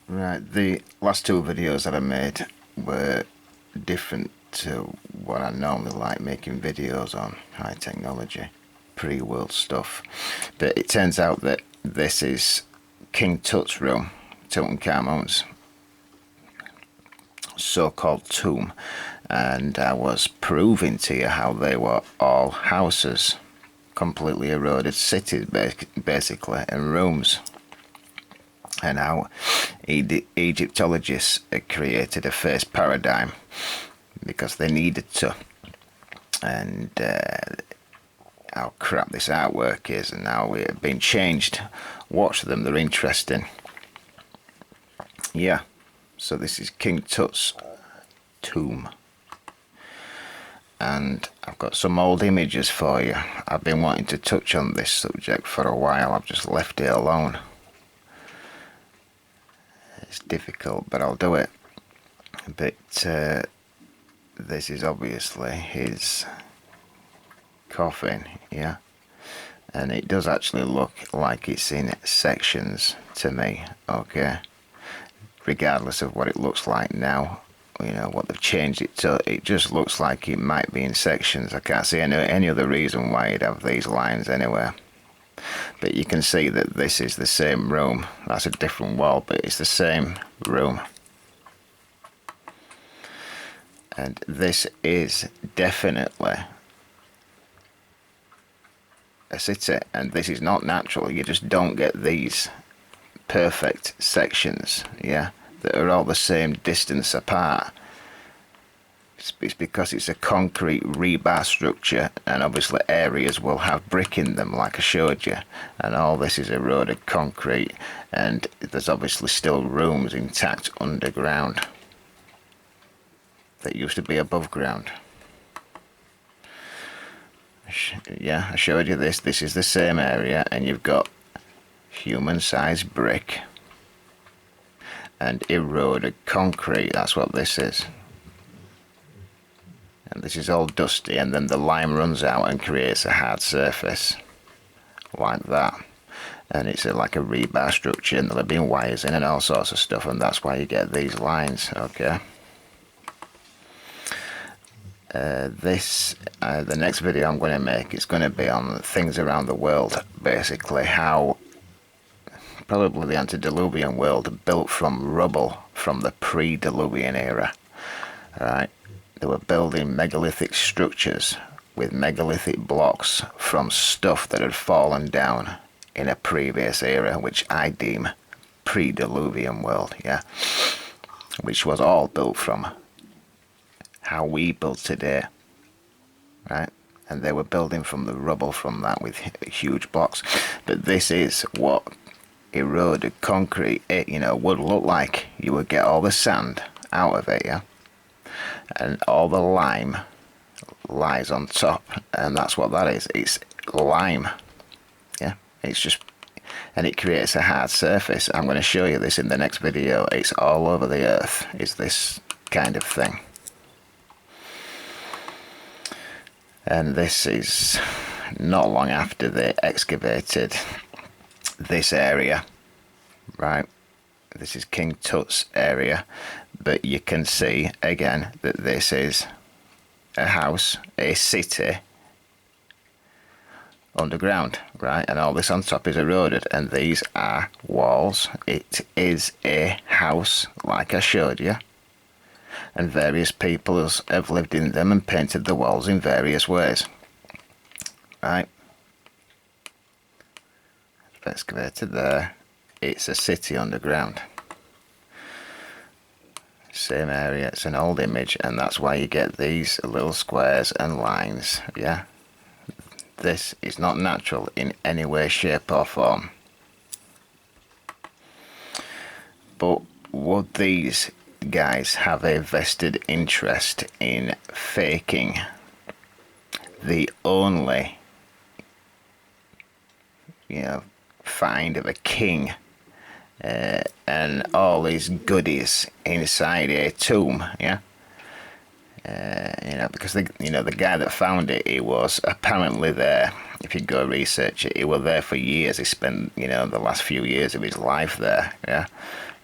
Right, the last two videos that I made were different to what I normally like making videos on, high technology, pre-world stuff. But it turns out that this is King Tut's room, Tutankhamun's so-called tomb, and I was proving to you how they were all houses, completely eroded cities basically, and rooms, and how Egyptologists had created a face paradigm because they needed to, and how crap this artwork is and how it had been changed. Watch them, they're interesting. Yeah, so this is King Tut's tomb, and I've got some old images for you. I've been wanting to touch on this subject for a while, I've just left it alone. It's difficult, but I'll do it. But this is obviously his coffin, yeah, and it does actually look like it's in sections to me, okay, regardless of what it looks like now, you know, what they've changed it to. It just looks like it might be in sections. I can't see any other reason why you'd have these lines anywhere. But you can see that this is the same room. That's a different wall, but it's the same room. And this is definitely a city, and this is not natural. You just don't get these perfect sections, yeah, that are all the same distance apart. It's because it's a concrete rebar structure, and obviously areas will have brick in them like I showed you, and all this is eroded concrete, and there's obviously still rooms intact underground that used to be above ground. Yeah, I showed you this. This is the same area, and you've got human-sized brick and eroded concrete. That's what this is. And this is all dusty, and then the lime runs out and creates a hard surface like that, and it's like a rebar structure, and there'll have been wires in and all sorts of stuff, and that's why you get these lines, okay. The next video I'm going to make is going to be on things around the world, basically how probably the antediluvian world built from rubble from the pre-diluvian era, right? They were building megalithic structures with megalithic blocks from stuff that had fallen down in a previous era, which I deem pre-diluvian world, yeah, which was all built from how we build today, right? And they were building from the rubble from that with huge blocks. But this is what eroded concrete, it, you know, would look like. You would get all the sand out of it, yeah, and all the lime lies on top, and that's what that is. It's lime, yeah. It's just, and it creates a hard surface. I'm going to show you this in the next video. It's all over the earth, is this kind of thing. And this is not long after they excavated this area, right? This is King Tut's area, but you can see again that this is a house, a city underground, right? And all this on top is eroded, and these are walls. It is a house like I showed you, and various people have lived in them and painted the walls in various ways, right? Excavated there. It's a city underground, same area. It's an old image, and that's why you get these little squares and lines, yeah. This is not natural in any way, shape or form. But would these guys have a vested interest in faking the only, you know, find of a king and all these goodies inside a tomb, yeah? You know, because the guy that found it, he was apparently there. If you go research it, he was there for years. He spent, you know, the last few years of his life there, yeah.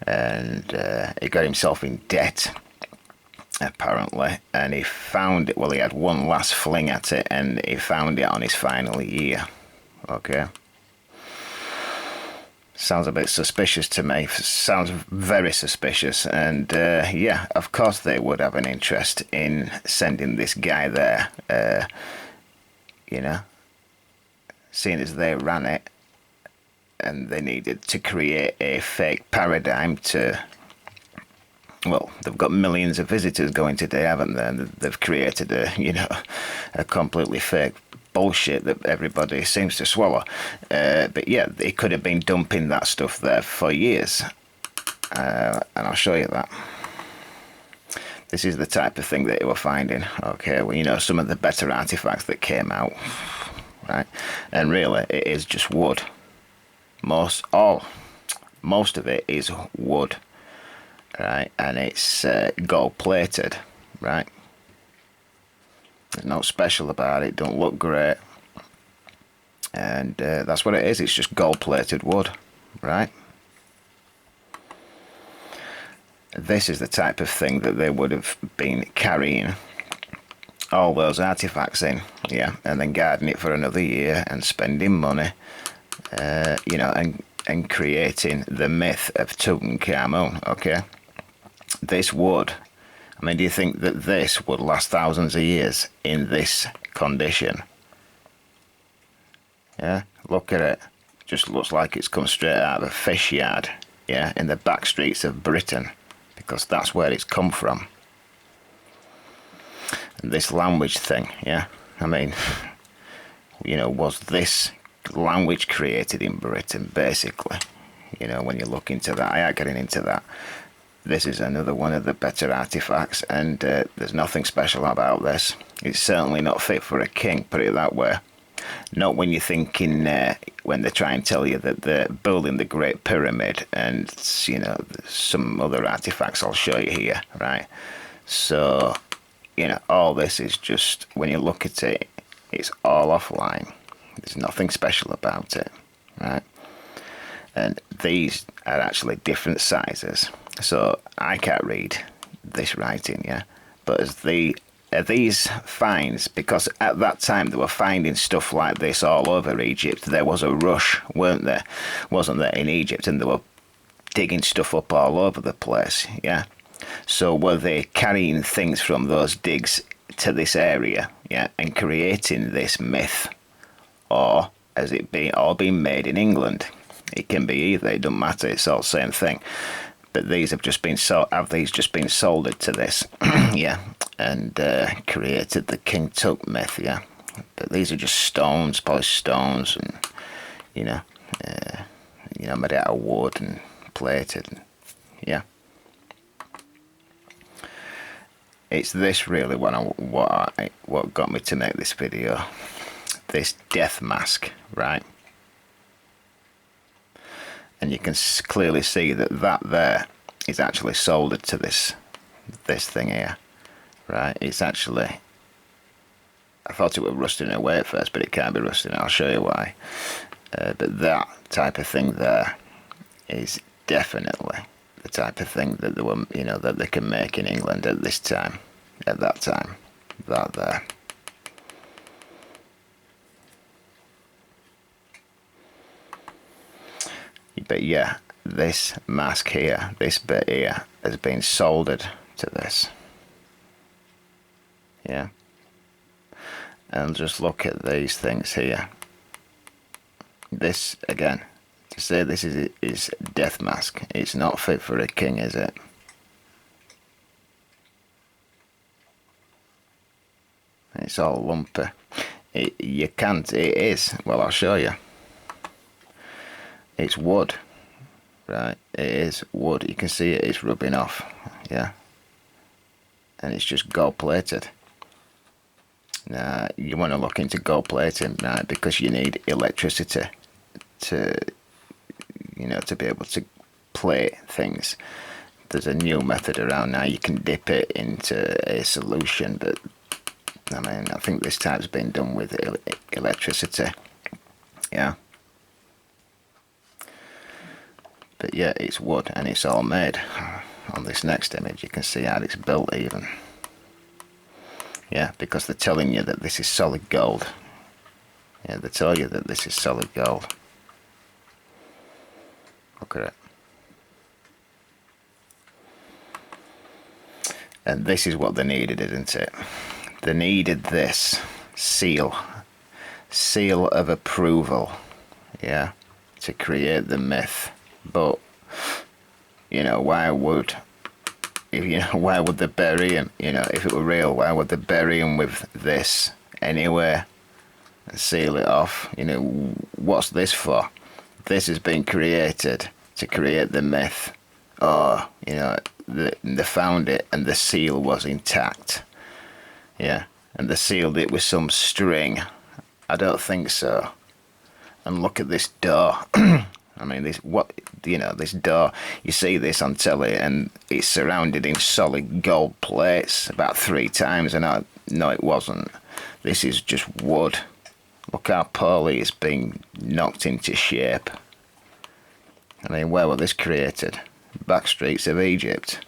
and he got himself in debt, apparently, and he found it. Well, he had one last fling at it, and he found it on his final year. Okay. Sounds a bit suspicious to me. Sounds very suspicious. And yeah, of course they would have an interest in sending this guy there. You know, seeing as they ran it, and they needed to create a fake paradigm to. Well, they've got millions of visitors going today, haven't they? And they've created a completely fake bullshit that everybody seems to swallow. But yeah, they could have been dumping that stuff there for years. And I'll show you that. This is the type of thing that they were finding. Okay, well, some of the better artifacts that came out, right? And really, it is just wood. Most of it is wood, right? And it's gold plated, right? There's nothing special about it. Don't look great, and that's what it is. It's just gold-plated wood, right? This is the type of thing that they would have been carrying all those artifacts in, yeah, and then guarding it for another year and spending money, and creating the myth of Tutankhamun. Okay, this wood. I mean, do you think that this would last thousands of years in this condition? Yeah, look at it. Just looks like it's come straight out of a fish yard, yeah, in the back streets of Britain, because that's where it's come from. And this language thing, yeah, I mean, was this language created in Britain, basically? When you look into that, I ain't getting into that. This is another one of the better artifacts, and there's nothing special about this. It's certainly not fit for a king, put it that way. Not when you're thinking, when they try and tell you that they're building the Great Pyramid and, some other artifacts I'll show you here, right? So, all this is just, when you look at it, it's all offline. There's nothing special about it, right? And these are actually different sizes. So I can't read this writing, yeah. But as these finds, because at that time they were finding stuff like this all over Egypt. There was a rush, wasn't there, in Egypt, and they were digging stuff up all over the place, yeah. So were they carrying things from those digs to this area, yeah, and creating this myth, or has it been made in England? It can be either. It doesn't matter. It's all the same thing. But these have just been soldered to this, yeah, and created the King Tut myth, yeah. But these are just stones, polished stones, and made out of wood and plated, and, yeah. It's this really what got me to make this video. This death mask, right? And you can clearly see that there is actually soldered to this thing here, right? It's actually, I thought it was rusting away at first, but it can't be rusting. I'll show you why. But that type of thing there is definitely the type of thing that they were, that they can make in England at that time. That there. But yeah, this mask here, this bit here, has been soldered to this. Yeah. And just look at these things here. This, again, to say this is death mask, it's not fit for a king, is it? It's all lumpy. It is. Well, I'll show you. It's wood, right? It is wood. You can see it's rubbing off, yeah. And it's just gold plated. Now, you want to look into gold plating, right? Because you need electricity to be able to plate things. There's a new method around now. You can dip it into a solution, but I mean, I think this type's been done with electricity, yeah. But yeah, it's wood, and it's all made. On this next image, you can see how it's built even. Yeah, because they're telling you that this is solid gold. Yeah, they tell you that this is solid gold. Look at it. And this is what they needed, isn't it? They needed this seal of approval, yeah, to create the myth. But you know, why would they bury him? You know, if it were real, why would they bury him with this anyway and seal it off? You know, what's this for? This has been created to create the myth. Or, you know, they found it and the seal was intact. Yeah, and they sealed it with some string. I don't think so. And look at this door. I mean, this door, you see this on telly and it's surrounded in solid gold plates about 3 times, and no, it wasn't. This is just wood. Look how poorly it's been knocked into shape. I mean, where was this created? Back streets of Egypt.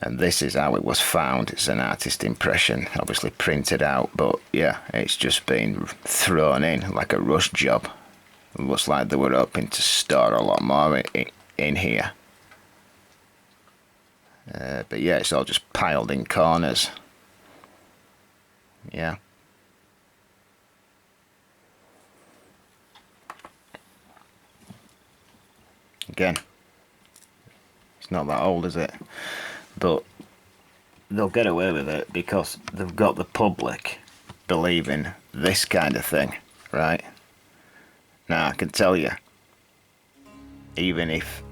And this is how it was found. It's an artist impression, obviously printed out, but yeah, it's just been thrown in like a rush job. It looks like they were hoping to store a lot more in here. But yeah, it's all just piled in corners. Yeah. Again, it's not that old, is it? But they'll get away with it because they've got the public believing this kind of thing, right? Now, I can tell you, even if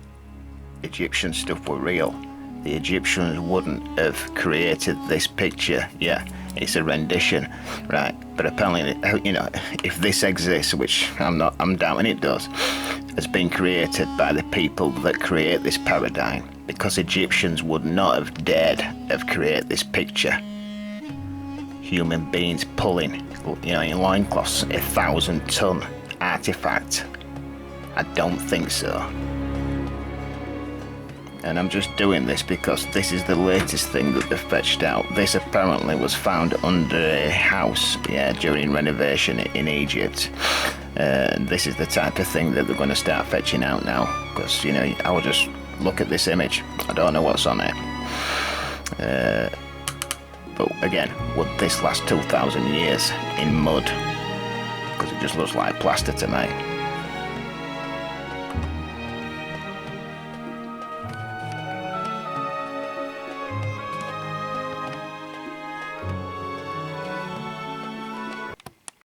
Egyptian stuff were real, the Egyptians wouldn't have created this picture. Yeah, it's a rendition, right? But apparently, you know, if this exists, which I'm doubting it does, has been created by the people that create this paradigm, because Egyptians would not have dared have created this picture. Human beings pulling, you know, in loincloths, 1,000-ton artifact. I don't think so. And I'm just doing this because this is the latest thing that they've fetched out. This apparently was found under a house, yeah, during renovation in Egypt. And this is the type of thing that they're going to start fetching out now, because, you know, I will just look at this image. I don't know what's on it. But again, would this last 2,000 years in mud? Because it just looks like plaster to me.